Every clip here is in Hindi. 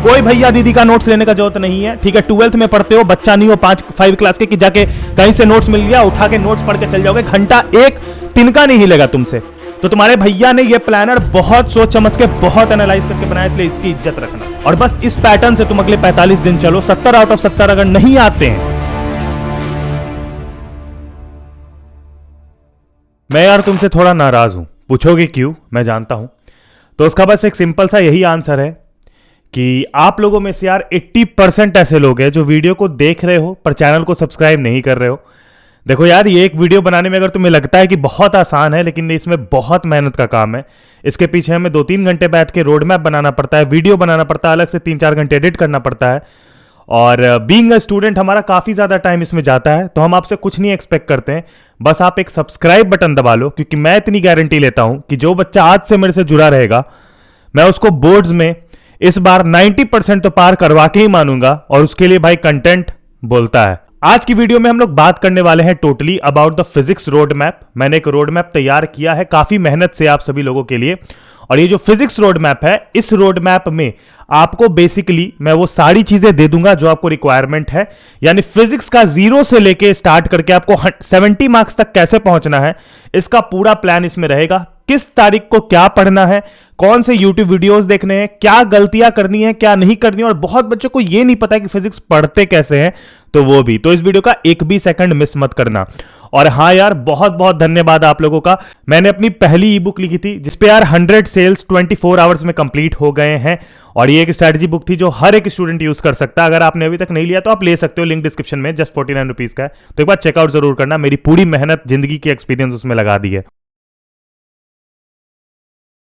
कोई भैया दीदी का नोट्स लेने का जरूरत नहीं है, ठीक है। 12th में पढ़ते हो, बच्चा नहीं हो 5 क्लास के कि जाके कहीं से नोट्स मिल गया उठा के नोट्स पढ़ के चल जाओगे, घंटा एक तिनका नहीं हिलेगा तुमसे। तो तुम्हारे भैया ने ये प्लानर बहुत सोच समझ के बहुत एनालाइज करके बनाया, इसलिए इसकी इज्जत रखना। और बस इस पैटर्न से तुम अगले 45 दिन चलो, 70 आउट ऑफ 70 अगर नहीं आते हैं, मैं यार तुमसे थोड़ा नाराज हूं। पूछोगे क्यों, मैं जानता हूं। तो उसका बस एक सिंपल सा यही आंसर है कि आप लोगों में से यार 80% ऐसे लोग हैं जो वीडियो को देख रहे हो पर चैनल को सब्सक्राइब नहीं कर रहे हो। देखो यार, ये एक वीडियो बनाने में अगर तुम्हें लगता है कि बहुत आसान है, लेकिन इसमें बहुत मेहनत का काम है। इसके पीछे हमें 2-3 घंटे बैठ के रोड मैप बनाना पड़ता है, वीडियो बनाना पड़ता है, अलग से 3-4 घंटे एडिट करना पड़ता है। और बीइंग अ स्टूडेंट हमारा काफ़ी ज़्यादा टाइम इसमें जाता है। तो हम आपसे कुछ नहीं एक्सपेक्ट करते हैं, बस आप एक सब्सक्राइब बटन दबा लो, क्योंकि मैं इतनी गारंटी लेता हूं कि जो बच्चा आज से मेरे से जुड़ा रहेगा, मैं उसको बोर्ड्स में इस बार 90% तो पार करवा के ही मानूंगा। और उसके लिए भाई कंटेंट बोलता है। आज की वीडियो में हम लोग बात करने वाले हैं totally about the physics road map. मैंने एक रोड मैप तैयार किया है काफी मेहनत से आप सभी लोगों के लिए। और ये जो फिजिक्स रोड मैप है, इस रोड मैप में आपको बेसिकली मैं वो सारी चीजें दे दूंगा जो आपको रिक्वायरमेंट है। यानी फिजिक्स का 0 से लेके स्टार्ट करके आपको 70 मार्क्स तक कैसे पहुंचना है, इसका पूरा प्लान इसमें रहेगा। किस तारीख को क्या पढ़ना है, कौन से YouTube वीडियोस देखने हैं, क्या गलतियां करनी है, क्या नहीं करनी है। और बहुत बच्चों को यह नहीं पता है कि फिजिक्स पढ़ते कैसे हैं, तो वो भी। तो इस वीडियो का एक भी सेकंड मिस मत करना। और हाँ यार, बहुत बहुत धन्यवाद आप लोगों का। मैंने अपनी पहली ई बुक लिखी थी जिसपे यार 100 सेल्स 24 आवर्स में कंप्लीट हो गए हैं। और ये एक स्ट्रैटेजी बुक थी जो हर एक स्टूडेंट यूज कर सकता है। अगर आपने अभी तक नहीं लिया तो आप ले सकते हो, लिंक डिस्क्रिप्शन में, जस्ट 49 रुपीज का है। तो एक बार चेकआउट जरूर करना। मेरी पूरी मेहनत, जिंदगी की एक्सपीरियंस उसमें लगा दी है।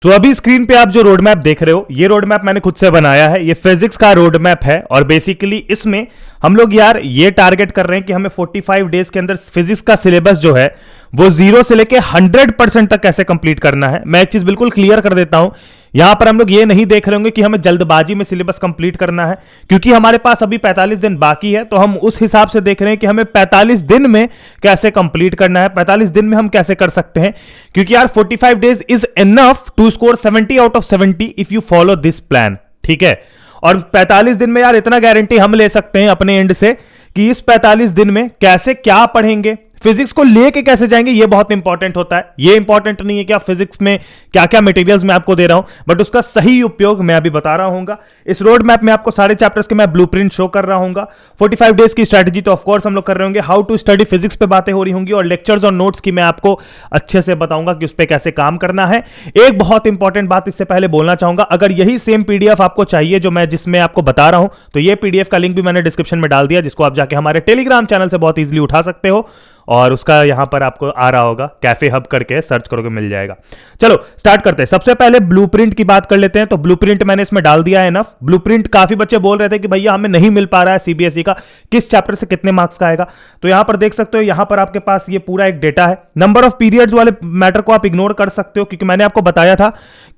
तो अभी स्क्रीन पे आप जो रोड मैप देख रहे हो, ये रोड मैप मैंने खुद से बनाया है। ये फिजिक्स का रोड मैप है और बेसिकली इसमें हम लोग यार ये टारगेट कर रहे हैं कि हमें 45 डेज के अंदर फिजिक्स का सिलेबस जो है वो 0 से लेके 100% तक कैसे कंप्लीट करना है। मैं एक चीज बिल्कुल क्लियर कर देता हूं, यहां पर हम लोग ये नहीं देख रहे होंगे कि हमें जल्दबाजी में सिलेबस कंप्लीट करना है, क्योंकि हमारे पास अभी 45 दिन बाकी है। तो हम उस हिसाब से देख रहे हैं कि हमें 45 दिन में कैसे कंप्लीट करना है, 45 दिन में हम कैसे कर सकते हैं। क्योंकि यार 45 days is enough to score 70 out of 70 if you follow this plan, ठीक है। और 45 दिन में यार इतना गारंटी हम ले सकते हैं अपने एंड से कि इस 45 दिन में कैसे क्या पढ़ेंगे, फिजिक्स को लेके कैसे जाएंगे, ये बहुत इंपॉर्टेंट होता है। ये इंपॉर्टेंट नहीं है कि आप फिजिक्स में क्या क्या मटेरियल्स मैं आपको दे रहा हूं, बट उसका सही उपयोग मैं अभी बता रहा हूंगा। इस रोड मैप में आपको सारे चैप्टर्स के मैं ब्लूप्रिंट शो कर रहा हूंगा। 45 डेज की स्ट्रेटजी तो ऑफकोर्स हम लोग कर रहे होंगे। हाउ टू स्टडी फिजिक्स पे बातें हो रही होंगी और लेक्चर्स और नोट्स की मैं आपको अच्छे से बताऊंगा कि उस पर कैसे काम करना है। एक बहुत इंपॉर्टेंट बात इससे पहले बोलना चाहूंगा, अगर यही सेम पीडीएफ आपको चाहिए जो मैं जिसमें आपको बता रहा हूं, तो ये पीडीएफ का लिंक भी मैंने डिस्क्रिप्शन में डाल दिया, जिसको आप जाके हमारे टेलीग्राम चैनल से बहुत इजीली उठा सकते हो। और उसका यहां पर आपको आ रहा होगा, कैफे हब करके सर्च करोगे मिल जाएगा। चलो स्टार्ट करते हैं। सबसे पहले ब्लूप्रिंट की बात कर लेते हैं। तो ब्लूप्रिंट मैंने इसमें डाल दिया है इनफ। ब्लूप्रिंट काफी बच्चे बोल रहे थे कि भैया हमें नहीं मिल पा रहा है सीबीएसई का, किस चैप्टर से कितने मार्क्स का आएगा। तो यहां पर देख सकते हो, यहां पर आपके पास ये पूरा एक डेटा है। नंबर ऑफ पीरियड्स वाले मैटर को आप इग्नोर कर सकते हो, क्योंकि मैंने आपको बताया था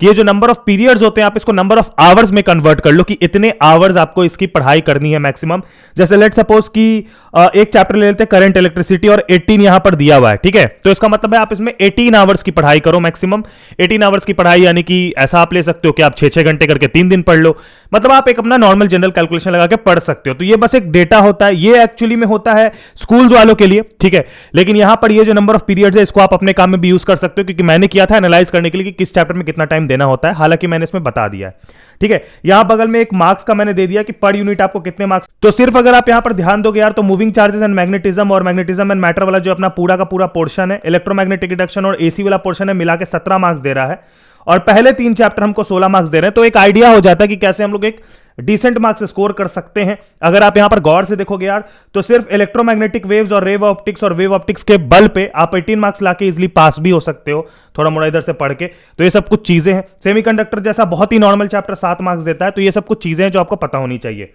कि ये जो नंबर ऑफ पीरियड्स होते हैं आप इसको नंबर ऑफ आवर्स में कन्वर्ट कर लो कि इतने आवर्स आपको इसकी पढ़ाई करनी है मैक्सिमम। जैसे लेट सपोज कि एक चैप्टर ले लेते हैं करंट इलेक्ट्रिसिटी और 18 यहां पर दिया हुआ है, ठीक है। तो इसका मतलब है आप इसमें 18 आवर्स की पढ़ाई करो मैक्सिमम। 18 आवर्स की पढ़ाई यानी कि ऐसा आप ले सकते हो कि आप 6-6 घंटे करके 3 दिन पढ़ लो। मतलब आप एक अपना नॉर्मल जनरल कैलकुलेशन लगा के पढ़ सकते हो। तो ये बस एक डेटा होता है, ये एक्चुअली में होता है स्कूल्स वालों के लिए, ठीक है। लेकिन यहां पर ये जो नंबर ऑफ पीरियड्स है इसको आप अपने काम में भी यूज कर सकते हो, क्योंकि मैंने किया था एनालाइज करने के लिए कि किस चैप्टर में कितना टाइम देना होता है। हालांकि मैंने इसमें बता दिया है, ठीक है। यहां बगल में एक मार्क्स का मैंने दे दिया कि पर यूनिट आपको कितने मार्क्स। तो सिर्फ अगर आप यहां पर ध्यान दोगे यार, तो मूविंग चार्जेस एंड मैग्नेटिज्म और मैग्नेटिज्म एंड मैटर वाला जो अपना पूरा का पूरा पोर्शन है, इलेक्ट्रोमैग्नेटिक इंडक्शन और एसी वाला पोर्शन है, मिला के 17 मार्क्स दे रहा है। और पहले 3 चैप्टर हमको 16 मार्क्स दे रहे हैं। तो एक आइडिया हो जाता है कि कैसे हम लोग एक डिसेंट मार्क्स स्कोर कर सकते हैं। अगर आप यहां पर गौर से देखोगे यार, तो सिर्फ इलेक्ट्रोमैग्नेटिक वेव्स और वेव ऑप्टिक्स के बल पे आप 18 मार्क्स लाके इजीली पास भी हो सकते हो, थोड़ा मोड़ा इधर से पढ़ के। तो ये सब कुछ चीजें हैं। सेमीकंडक्टर जैसा बहुत ही नॉर्मल चैप्टर 7 मार्क्स देता है। तो ये सब कुछ चीजें हैं जो आपको पता होनी चाहिए।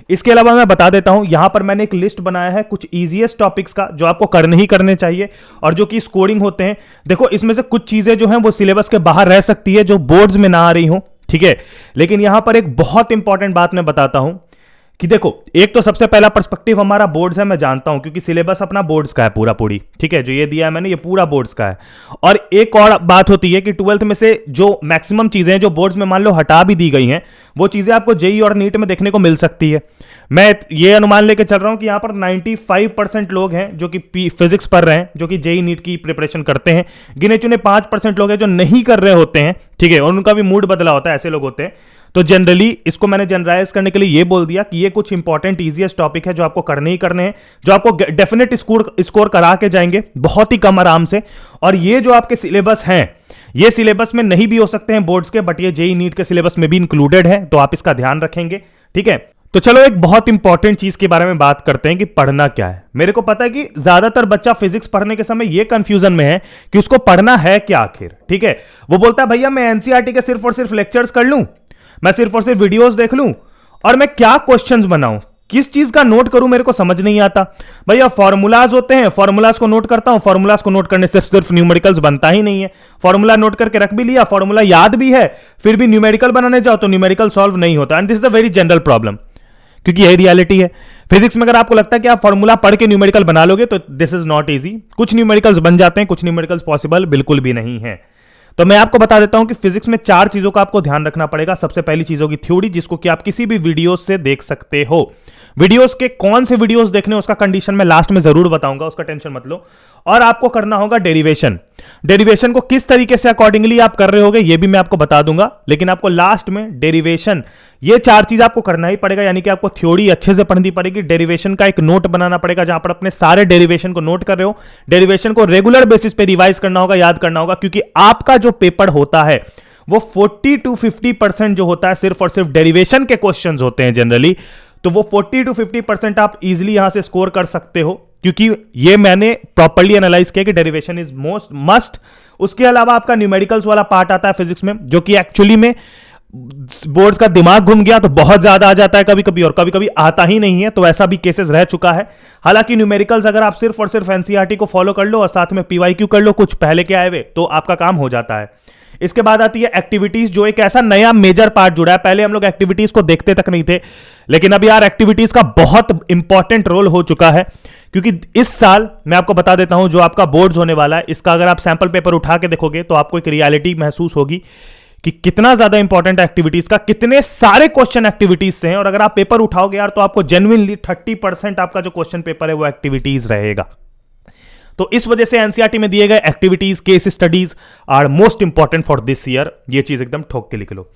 इसके अलावा मैं बता देता हूं, यहां पर मैंने एक लिस्ट बनाया है कुछ इजीएस्ट टॉपिक्स का जो आपको करने ही करने चाहिए और जो कि स्कोरिंग होते हैं। देखो इसमें से कुछ चीजें जो हैं वो सिलेबस के बाहर रह सकती है, जो बोर्ड्स में ना आ रही हो, ठीक है। लेकिन यहां पर एक बहुत इंपॉर्टेंट बात मैं बताता हूं कि देखो, एक तो सबसे पहला पर्सपेक्टिव हमारा बोर्ड्स है, मैं जानता हूं क्योंकि सिलेबस अपना बोर्ड्स का है पूरा पूरी, ठीक है, जो ये दिया है मैंने ये पूरा बोर्ड्स का है। और एक और बात होती है कि 12th में से जो मैक्सिमम चीजें हैं जो बोर्ड्स में मान लो हटा भी दी गई हैं, वो चीजें आपको जेई और नीट में देखने को मिल सकती है। मैं ये अनुमान लेके चल रहा हूं कि यहां पर 95% लोग हैं जो कि फिजिक्स पढ़ रहे हैं, जो कि जेई नीट की प्रिपरेशन करते हैं। गिने चुने 5% लोग हैं जो नहीं कर रहे होते हैं, ठीक है, और उनका भी मूड बदला होता है, ऐसे लोग होते हैं। तो जनरली इसको मैंने जनरलाइज करने के लिए ये बोल दिया कि ये कुछ इंपॉर्टेंट इजीएस्ट टॉपिक है जो आपको करने ही करने हैं, जो आपको डेफिनेट स्कोर करा के जाएंगे बहुत ही कम आराम से। और ये जो आपके सिलेबस हैं, ये सिलेबस में नहीं भी हो सकते हैं बोर्ड्स के, बट ये जेई नीट के सिलेबस में भी इंक्लूडेड है, तो आप इसका ध्यान रखेंगे, ठीक है। तो चलो एक बहुत इंपॉर्टेंट चीज के बारे में बात करते हैं कि पढ़ना क्या है। मेरे को पता है कि ज्यादातर बच्चा फिजिक्स पढ़ने के समय ये कंफ्यूजन में है कि उसको पढ़ना है क्या आखिर, ठीक है। वो बोलता है भैया मैं एनसीईआरटी के सिर्फ और सिर्फ लेक्चर्स कर लूं, मैं सिर्फ और सिर्फ वीडियोस देख लूं, और मैं क्या क्वेश्चंस बनाऊं, किस चीज का नोट करूं, मेरे को समझ नहीं आता। भैया फॉर्मूलाज होते हैं, फॉर्मूलाज को नोट करता हूं, फॉर्मूलाज को नोट करने से सिर्फ न्यूमेरिकल्स बनता ही नहीं है। फॉर्मूला नोट करके रख भी लिया, फॉर्मूला याद भी है, फिर भी न्यूमेरिकल बनाने जाओ तो न्यूमेरिकल सॉल्व नहीं होता। And this is a very general problem, क्योंकि यही रियलिटी है। फिजिक्स में अगर आपको लगता है कि आप फॉर्मूला पढ़ के न्यूमेरिकल बना लोगे तो दिस इज नॉट इजी। कुछ न्यूमेरिकल्स बन जाते हैं, कुछ न्यूमेरिकल्स पॉसिबल बिल्कुल भी नहीं है। तो मैं आपको बता देता हूं कि फिजिक्स में 4 चीजों का आपको ध्यान रखना पड़ेगा। सबसे पहली चीज होगी थ्योरी, जिसको कि आप किसी भी वीडियोस से देख सकते हो। वीडियोस के कौन से वीडियोस देखने उसका कंडीशन मैं लास्ट में जरूर बताऊंगा, उसका टेंशन मत लो। और आपको करना होगा डेरिवेशन। डेरिवेशन को किस तरीके से अकॉर्डिंगली आप कर रहे होगे ये भी मैं आपको बता दूंगा, लेकिन आपको लास्ट में डेरिवेशन, ये 4 चीज आपको करना ही पड़ेगा। यानी कि आपको थ्योरी अच्छे से पढ़नी पड़ेगी, डेरिवेशन का एक नोट बनाना पड़ेगा जहां पर अपने सारे डेरिवेशन को नोट कर रहे हो। डेरिवेशन को रेगुलर बेसिस पे रिवाइज करना होगा, याद करना होगा, क्योंकि आपका जो पेपर होता है वो 40 to 50% जो होता है सिर्फ और सिर्फ डेरिवेशन के क्वेश्चंस होते हैं जनरली। तो वो 40 to 50% आप इजीली यहां से स्कोर कर सकते हो, क्योंकि ये मैंने प्रॉपर्ली एनालाइज किया कि डेरिवेशन इज मोस्ट मस्ट। उसके अलावा आपका न्यूमेरिकल्स वाला पार्ट आता है फिजिक्स में, जो कि एक्चुअली में बोर्ड्स का दिमाग घूम गया तो बहुत ज्यादा आ जाता है कभी कभी, और कभी कभी आता ही नहीं है, तो ऐसा भी केसेस रह चुका है। हालांकि न्यूमेरिकल्स अगर आप सिर्फ और सिर्फ एनसीईआरटी को फॉलो कर लो और साथ में पीवाईक्यू कर लो कुछ पहले के आए हुए, तो आपका काम हो जाता है। इसके बाद आती है एक्टिविटीज, जो एक ऐसा नया मेजर पार्ट जुड़ा है। पहले हम लोग एक्टिविटीज को देखते तक नहीं थे, लेकिन अब यार एक्टिविटीज का बहुत इंपॉर्टेंट रोल हो चुका है, क्योंकि इस साल मैं आपको बता देता हूं जो आपका बोर्ड्स होने वाला है, इसका अगर आप सैंपल पेपर उठा के देखोगे तो आपको एक रियलिटी महसूस होगी कि कितना ज्यादा इंपॉर्टेंट एक्टिविटीज का, कितने सारे क्वेश्चन एक्टिविटीज से हैं। और अगर आप पेपर उठाओगे यार तो आपको जेन्युइनली 30% आपका जो क्वेश्चन पेपर है वो एक्टिविटीज रहेगा। तो इस वजह से एनसीईआरटी में दिए गए activities, case studies are most important for this year. ये चीज एकदम ठोक के लिख लो।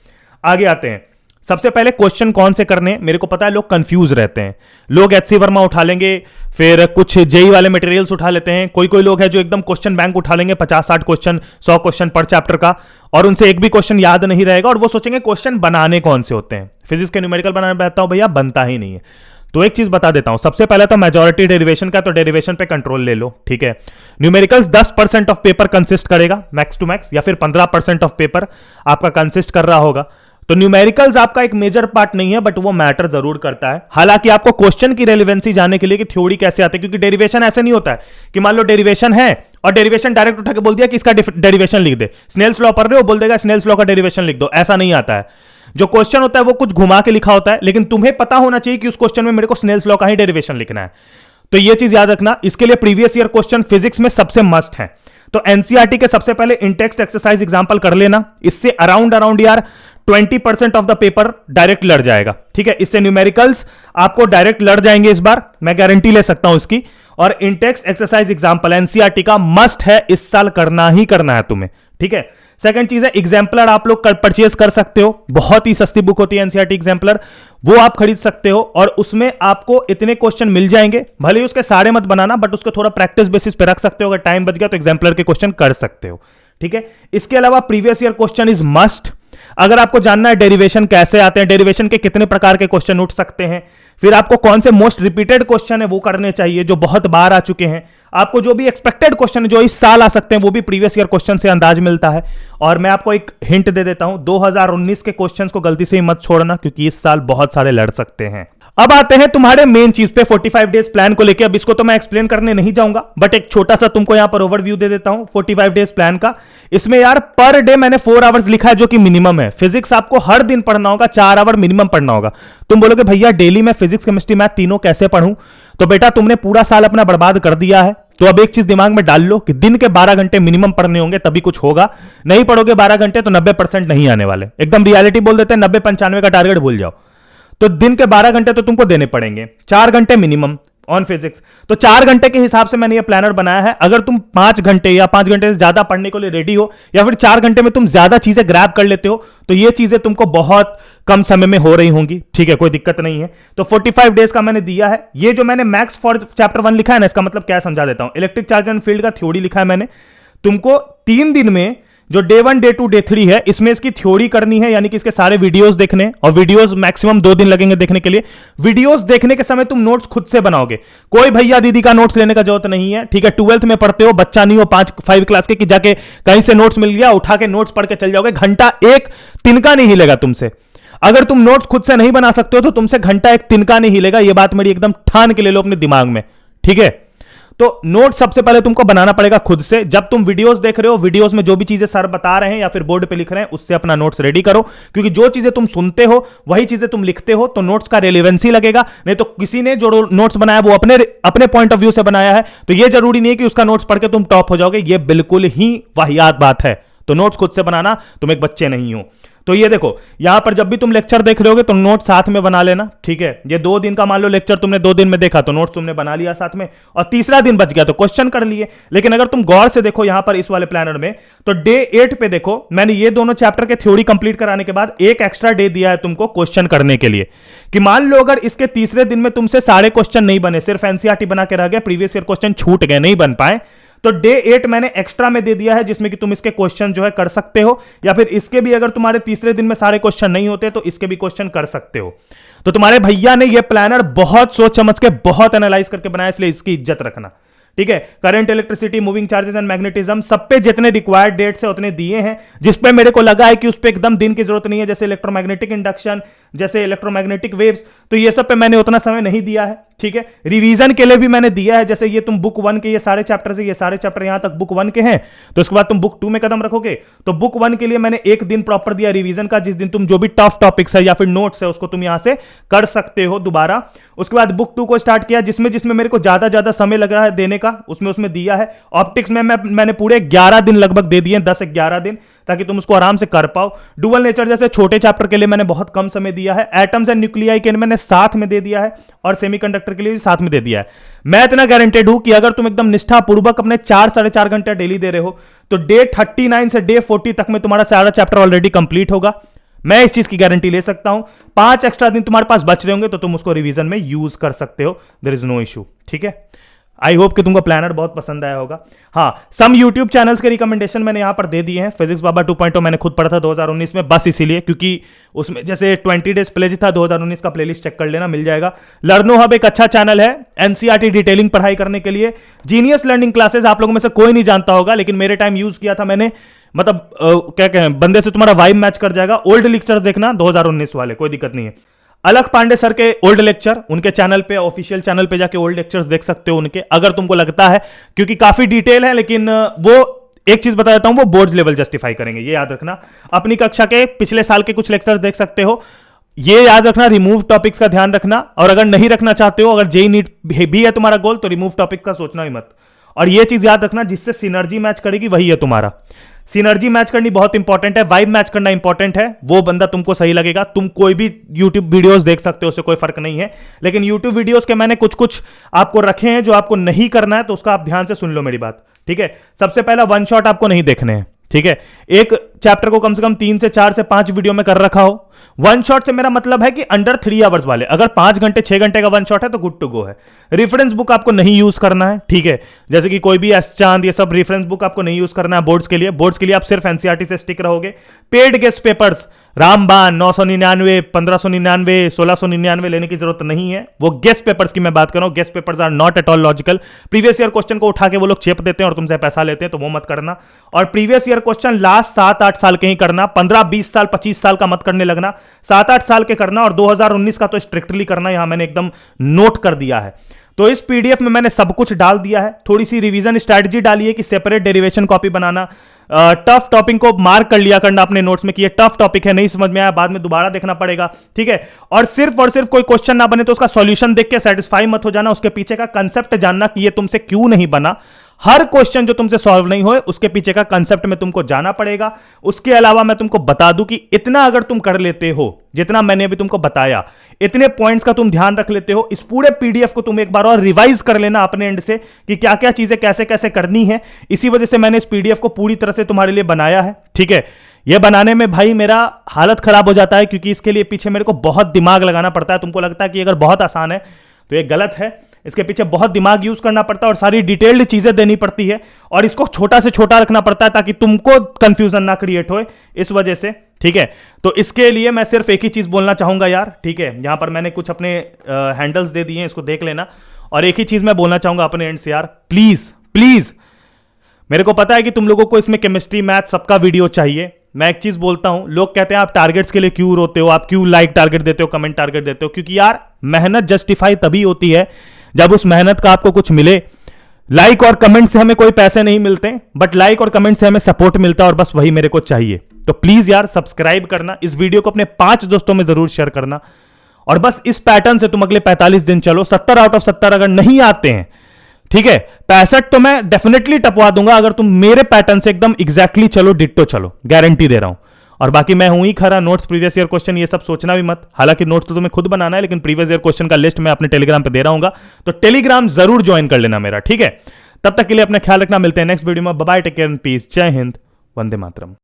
आगे आते हैं। सबसे पहले क्वेश्चन कौन से करने हैं, मेरे को पता है लोग कंफ्यूज रहते हैं। लोग एचसी वर्मा उठा लेंगे, फिर कुछ जेई वाले मटेरियल्स उठा लेते हैं। कोई लोग है जो एकदम क्वेश्चन बैंक उठा लेंगे, 50-60 क्वेश्चन, 100 क्वेश्चन पर चैप्टर का, और उनसे एक भी क्वेश्चन याद नहीं रहेगा, और वो सोचेंगे क्वेश्चन बनाने कौन से होते हैं। फिजिक्स के न्यूमेरिकल बनाने बैठता हूं भैया, बनता ही नहीं है। तो एक चीज बता देता हूं, सबसे पहले तो मेजॉरिटी डेरिवेशन का, तो डेरिवेशन पे कंट्रोल ले लो, ठीक है। न्यूमेरिकल्स 10% ऑफ पेपर कंसिस्ट करेगा मैक्स टू मैक्स, या फिर 15% ऑफ पेपर आपका कंसिस्ट कर रहा होगा। तो न्यूमेरिकल्स आपका एक मेजर पार्ट नहीं है, बट वो मैटर जरूर करता है। हालांकि आपको क्वेश्चन की रेलेवेंसी जानने के लिए कि थ्योरी कैसे आती है, क्योंकि डेरिवेशन ऐसे नहीं होता है कि मान लो डेरिवेशन है और डेरिवेशन डायरेक्ट उठा के बोल दिया कि इसका डेरिवेशन लिख दे। स्नेल्स लॉ पढ़ रहे हो, बोल देगा स्नेल्स लॉ का डेरिवेशन लिख दो, ऐसा नहीं आता है। जो क्वेश्चन होता है वो कुछ घुमा के लिखा होता है, लेकिन तुम्हें पता होना चाहिए कि उस क्वेश्चन में मेरे को स्नेल्स लॉ का ही डेरिवेशन लिखना है। तो ये चीज याद रखना। इसके लिए प्रीवियस ईयर क्वेश्चन फिजिक्स में सबसे मस्ट है। तो एनसीईआरटी के सबसे पहले इंटेक्स्ट एक्सरसाइज एग्जांपल कर लेना, इससे अराउंड यार 20% ऑफ द पेपर डायरेक्ट लड़ जाएगा, ठीक है। इससे न्यूमेरिकल्स आपको डायरेक्ट लड़ जाएंगे इस बार, मैं गारंटी ले सकता हूं इसकी। और इंटेक्स्ट एक्सरसाइज एग्जांपल एनसीईआरटी का मस्ट है, इस साल करना ही करना है तुम्हें, ठीक है। सेकंड चीज है एग्जाम्पलर, आप लोग परचेज कर सकते हो, बहुत ही सस्ती बुक होती है एनसीईआरटी एग्जाम्पलर, वो आप खरीद सकते हो, और उसमें आपको इतने क्वेश्चन मिल जाएंगे। भले ही उसके सारे मत बनाना, बट उसको थोड़ा प्रैक्टिस बेसिस पे रख सकते हो, अगर टाइम बच गया तो एग्जाम्पलर के क्वेश्चन कर सकते हो, ठीक है। इसके अलावा previous year question is must. अगर आपको जानना है डेरिवेशन कैसे आते हैं, डेरिवेशन के कितने प्रकार के क्वेश्चन उठ सकते हैं, फिर आपको कौन से मोस्ट रिपीटेड क्वेश्चन है वो करने चाहिए जो बहुत बार आ चुके हैं, आपको जो भी एक्सपेक्टेड क्वेश्चन जो इस साल आ सकते हैं वो भी प्रीवियस ईयर क्वेश्चन से अंदाज मिलता है। और मैं आपको एक हिंट दे देता हूं, 2019 के क्वेश्चंस को गलती से ही मत छोड़ना, क्योंकि इस साल बहुत सारे लड़ सकते हैं। अब आते हैं तुम्हारे मेन चीज पे 45 डेज प्लान को लेके। अब इसको तो मैं एक्सप्लेन करने नहीं जाऊंगा, बट एक छोटा सा तुमको यहां पर ओवरव्यू दे देता हूं 45 डेज प्लान का। इसमें यार पर डे मैंने 4 आवर्स लिखा है, जो कि मिनिमम है। फिजिक्स आपको हर दिन पढ़ना होगा, 4 आवर मिनिमम पढ़ना होगा। तुम बोलोगे भैया डेली में फिजिक्स केमिस्ट्री मैथ तीनों कैसे पढ़ूं? तो बेटा तुमने पूरा साल अपना बर्बाद कर दिया है, तो अब एक चीज दिमाग में डाल लो कि दिन के 12 घंटे मिनिमम पढ़ने होंगे, तभी कुछ होगा। नहीं पढ़ोगे 12 घंटे तो 90% नहीं आने वाले। एकदम रियलिटी बोल देते हैं, 90-95 का टारगेट भूल जाओ। तो दिन के 12 घंटे तो तुमको देने पड़ेंगे, 4 घंटे मिनिमम ऑन फिजिक्स। तो 4 घंटे के हिसाब से मैंने ये प्लानर बनाया है। अगर तुम 5 घंटे या 5 घंटे से ज्यादा पढ़ने के लिए रेडी हो, या फिर 4 घंटे में तुम ज्यादा चीजें ग्रैब कर लेते हो, तो ये चीजें तुमको बहुत कम समय में हो रही होंगी, ठीक है, कोई दिक्कत नहीं है। तो 45 डेज का मैंने दिया है। ये जो मैंने मैक्स फॉर चैप्टर 1 लिखा है ना, इसका मतलब क्या समझा देता हूं। इलेक्ट्रिक चार्ज एंड फील्ड का थ्योरी लिखा है मैंने। तुमको 3 दिन में जो डे 1 डे 2 डे 3 है, इसमें इसकी थ्योरी करनी है, यानी कि इसके सारे वीडियोस देखने, और वीडियोस मैक्सिमम 2 दिन लगेंगे देखने के लिए। वीडियोस देखने के समय तुम नोट्स खुद से बनाओगे, कोई भैया दीदी का नोट्स लेने का जरूरत नहीं है, ठीक है। 12th में पढ़ते हो, बच्चा नहीं हो 5 क्लास के कि जाके कहीं से नोट्स मिल गया उठा के नोट्स पढ़ के चल जाओगे। घंटा एक तिनका नहीं हिलेगा तुमसे। अगर तुम नोट्स खुद से नहीं बना सकते हो तो तुमसे घंटा एक तिनका नहीं हिलेगा। यह बात मेरी एकदम ठान के ले लो अपने दिमाग में, ठीक है। तो नोट सबसे पहले तुमको बनाना पड़ेगा खुद से। जब तुम वीडियोस देख रहे हो, वीडियोस में जो भी चीजें सर बता रहे हैं या फिर बोर्ड पे लिख रहे हैं, उससे अपना नोट्स रेडी करो, क्योंकि जो चीजें तुम सुनते हो वही चीजें तुम लिखते हो, तो नोट्स का रेलेवेंसी लगेगा। नहीं तो किसी ने जो नोट्स बनाया वो अपने पॉइंट ऑफ व्यू से बनाया है, तो ये जरूरी नहीं है कि उसका नोट्स पढ़ के तुम टॉप हो जाओगे। ये बिल्कुल ही वाहियात बात है। तो नोट्स खुद से बनाना, तुम एक बच्चे नहीं हो। तो ये देखो, यहां पर जब भी तुम लेक्चर देख रहे होगे तो नोट साथ में बना लेना, ठीक है। ये 2 दिन का मान लो लेक्चर तुमने 2 दिन में देखा, तो नोट्स तुमने बना लिया साथ में, और तीसरा दिन बच गया तो क्वेश्चन कर लिए। लेकिन अगर तुम गौर से देखो यहां पर इस वाले प्लानर में, तो डे 8 पे देखो, मैंने ये दोनों चैप्टर के थ्योरी कंप्लीट कराने के बाद एक एक्स्ट्रा डे दिया है तुमको क्वेश्चन करने के लिए, कि मान लो अगर इसके तीसरे दिन में तुमसे सारे क्वेश्चन नहीं बने, सिर्फ एनसीईआरटी बना के रह गया, प्रीवियस ईयर क्वेश्चन छूट गए, नहीं बन पाए, तो डे 8 मैंने एक्स्ट्रा में दे दिया है, जिसमें कि तुम इसके क्वेश्चन जो है कर सकते हो, या फिर इसके भी अगर तुम्हारे तीसरे दिन में सारे क्वेश्चन नहीं होते तो इसके भी क्वेश्चन कर सकते हो। तो तुम्हारे भैया ने ये प्लानर बहुत सोच समझ के, बहुत एनालाइज करके बनाया, इसलिए इसकी इज्जत रखना, ठीक है। Current, electricity, moving charges and magnetism, सब पे जितने रिक्वायर्ड डेट्स है उतने दिए हैं। जिस पे मेरे को लगा है कि उस पे एकदम दिन की जरूरत नहीं है, जैसे इलेक्ट्रोमैग्नेटिक इंडक्शन, जैसे इलेक्ट्रोमैग्नेटिक वेव्स, तो ये सब पे मैंने उतना समय नहीं दिया है, ठीक है। रिवीजन के लिए भी मैंने दिया है, जैसे ये तुम बुक 1 के ये सारे चैप्टर से, ये सारे चैप्टर यहां तक बुक 1 के हैं, तो उसके बाद तुम बुक 2 में कदम रखोगे, तो बुक 1 के लिए मैंने एक दिन प्रॉपर दिया रिवीजन का, जिस दिन तुम जो भी टफ टॉपिक्स है या फिर नोट्स है उसको तुम यहां से कर सकते हो दोबारा। उसके बाद बुक 2 को स्टार्ट किया, जिसमें जिसमें मेरे को ज्यादा समय लग रहा है देने का, उसमें दिया है। ऑप्टिक्स में मैंने पूरे 11 दिन लगभग दे दिए, 10-11 दिन, ताकि तुम उसको आराम से कर पाओ। डुअल नेचर जैसे छोटे चैप्टर के लिए मैंने बहुत कम समय दिया है। एटम्स एंड न्यूक्लियाई के लिए मैंने साथ में दे दिया है, और सेमीकंडक्टर के लिए भी साथ में दे दिया है। मैं इतना गारंटेड हूं कि अगर तुम एकदम निष्ठापूर्वक अपने 4-4.5 घंटे डेली दे रहे हो, तो डे 39 से डे 40 तक में तुम्हारा सारा चैप्टर ऑलरेडी कंप्लीट होगा। मैं इस चीज की गारंटी ले सकता हूं। 5 एक्स्ट्रा दिन तुम्हारे पास बच रहे होंगे तो तुम उसको रिवीजन में यूज कर सकते हो, देयर इज नो इशू, ठीक है। आई होप कि तुमको प्लानर बहुत पसंद आया होगा। हाँ, सम यूट्यूब चैनल्स के रिकमेंडेशन मैंने यहां पर दे दिए हैं। फिजिक्स बाबा 2.0 मैंने खुद पढ़ा था 2019 में, बस इसीलिए, क्योंकि उसमें जैसे 20 डेज प्लेज था, 2019 का प्लेलिस्ट चेक कर लेना, मिल जाएगा। लर्नो हब एक अच्छा चैनल है एनसीईआरटी डिटेलिंग पढ़ाई करने के लिए। जीनियस लर्निंग क्लासेस आप लोगों में से कोई नहीं जानता होगा, लेकिन मेरे टाइम यूज किया था मैंने, मतलब क्या कहें, बंदे से तुम्हारा वाइब मैच कर जाएगा। ओल्ड लेक्चर्स देखना 2019 वाले, कोई दिक्कत नहीं है। अलख पांडे सर के ओल्ड लेक्चर, उनके चैनल पे, ऑफिशियल चैनल पे जाके ओल्ड लेक्चर्स देख सकते हो उनके, अगर तुमको लगता है, क्योंकि काफी डिटेल है, लेकिन वो एक चीज बता देता हूं, वो बोर्ड्स लेवल जस्टिफाई करेंगे, ये याद रखना। अपनी कक्षा के पिछले साल के कुछ लेक्चर्स देख सकते हो, ये याद रखना। रिमूव टॉपिक्स का ध्यान रखना, और अगर नहीं रखना चाहते हो, अगर जेई नीट भी है तुम्हारा गोल, तो रिमूव टॉपिक का सोचना ही मत। और ये चीज याद रखना, जिससे सिनर्जी मैच करेगी वही है तुम्हारा। सिनर्जी मैच करनी बहुत इंपॉर्टेंट है, वाइब मैच करना इंपॉर्टेंट है, वो बंदा तुमको सही लगेगा। तुम कोई भी यूट्यूब वीडियोस देख सकते हो, उससे कोई फर्क नहीं है, लेकिन यूट्यूब वीडियोस के मैंने कुछ आपको रखे हैं जो आपको नहीं करना है, तो उसका आप ध्यान से सुन लो मेरी बात, ठीक है। सबसे पहला, वन शॉट आपको नहीं देखने हैं, ठीक है। एक चैप्टर को कम से कम 3 से 4 से 5 वीडियो में कर रखा हो। वन शॉट से मेरा मतलब है कि अंडर 3 आवर्स वाले, अगर 5 घंटे 6 घंटे का वन शॉट है तो गुड टू गो है। रेफरेंस बुक आपको नहीं यूज करना है, ठीक है, जैसे कि कोई भी एस चांद, ये सब रेफरेंस बुक आपको नहीं यूज करना है बोर्ड्स के लिए। बोर्ड्स के लिए आप सिर्फ एनसीईआरटी से स्टिक रहोगे। पेड गेस्ट पेपर्स रामबाण 999, 1599, 1699 लेने की जरूरत नहीं है। वो गेस्ट पेपर्स की मैं बात कर रहा हूं। Guess papers are not at all logical. Previous year question को उठा के वो लोग चेप देते हैं और तुमसे पैसा लेते हैं, तो वो मत करना। और प्रीवियस ईयर क्वेश्चन लास्ट 7-8 साल के ही करना, 15-20 साल 25 साल का मत करने लगना, 7-8 साल के करना। और 2019 का तो स्ट्रिक्टली करना, यहां मैंने एकदम नोट कर दिया है। तो इस पीडीएफ में मैंने सब कुछ डाल दिया है। थोड़ी सी रिवीजन स्ट्रैटेजी डाली है कि सेपरेट डेरिवेशन कॉपी बनाना, टफ टॉपिक को मार्क कर लिया करना अपने नोट्स में कि ये टफ टॉपिक है, नहीं समझ में आया बाद में दोबारा देखना पड़ेगा, ठीक है। और सिर्फ कोई क्वेश्चन ना बने तो उसका सॉल्यूशन देख के सेटिस्फाई मत हो जाना, उसके पीछे का कंसेप्ट जानना कि ये तुमसे क्यों नहीं बना। हर क्वेश्चन जो तुमसे सॉल्व नहीं होए उसके पीछे का कंसेप्ट में तुमको जाना पड़ेगा। उसके अलावा मैं तुमको बता दूं कि इतना अगर तुम कर लेते हो, जितना मैंने अभी तुमको बताया, इतने पॉइंट्स का तुम ध्यान रख लेते हो, इस पूरे पीडीएफ को तुम एक बार और रिवाइज कर लेना अपने एंड से कि क्या क्या चीजें कैसे कैसे करनी है। इसी वजह से मैंने इस पीडीएफ को पूरी तरह से तुम्हारे लिए बनाया है, ठीक है। यह बनाने में भाई मेरा हालत खराब हो जाता है, क्योंकि इसके लिए पीछे मेरे को बहुत दिमाग लगाना पड़ता है। तुमको लगता है कि अगर बहुत आसान है तो ये गलत है। इसके पीछे बहुत दिमाग यूज करना पड़ता है और सारी डिटेल्ड चीजें देनी पड़ती है, और इसको छोटा से छोटा रखना पड़ता है ताकि तुमको कंफ्यूजन ना क्रिएट होए, इस वजह से, ठीक है। तो इसके लिए मैं सिर्फ एक ही चीज बोलना चाहूंगा यार, ठीक है। यहां पर मैंने कुछ अपने हैंडल्स दे दिए हैं, इसको देख लेना। और एक ही चीज मैं बोलना चाहूंगा अपने एंड से यार, प्लीज प्लीज, मेरे को पता है कि तुम लोगों को इसमें केमिस्ट्री मैथ सबका वीडियो चाहिए। मैं एक चीज बोलता हूं, लोग कहते हैं आप टारगेट्स के लिए क्यों रोते हो, आप क्यों लाइक टारगेट देते हो, कमेंट टारगेट देते हो, क्योंकि यार मेहनत जस्टिफाई तभी होती है जब उस मेहनत का आपको कुछ मिले। लाइक और कमेंट से हमें कोई पैसे नहीं मिलते, बट लाइक और कमेंट से हमें सपोर्ट मिलता है, और बस वही मेरे को चाहिए। तो प्लीज यार सब्सक्राइब करना, इस वीडियो को अपने 5 दोस्तों में जरूर शेयर करना, और बस इस पैटर्न से तुम अगले 45 दिन चलो। 70 आउट ऑफ 70 अगर नहीं आते हैं, ठीक है, 65 तो मैं डेफिनेटली टपवा दूंगा अगर तुम मेरे पैटर्न से एकदम एग्जैक्टली चलो, डिट्टो चलो, गारंटी दे रहा हूं। और बाकी मैं हूं ही खरा, नोट्स, प्रीवियस ईयर क्वेश्चन, ये सब सोचना भी मत। हालांकि नोट्स तो तुम्हें खुद बनाना है, लेकिन प्रीवियस ईयर क्वेश्चन का लिस्ट मैं अपने टेलीग्राम पे दे रहा हूं, तो टेलीग्राम जरूर ज्वाइन कर लेना मेरा, ठीक है। तब तक के लिए अपना ख्याल रखना, मिलते हैं नेक्स्ट वीडियो में। Bye bye, take care and peace, जय हिंद, वंदे मातरम।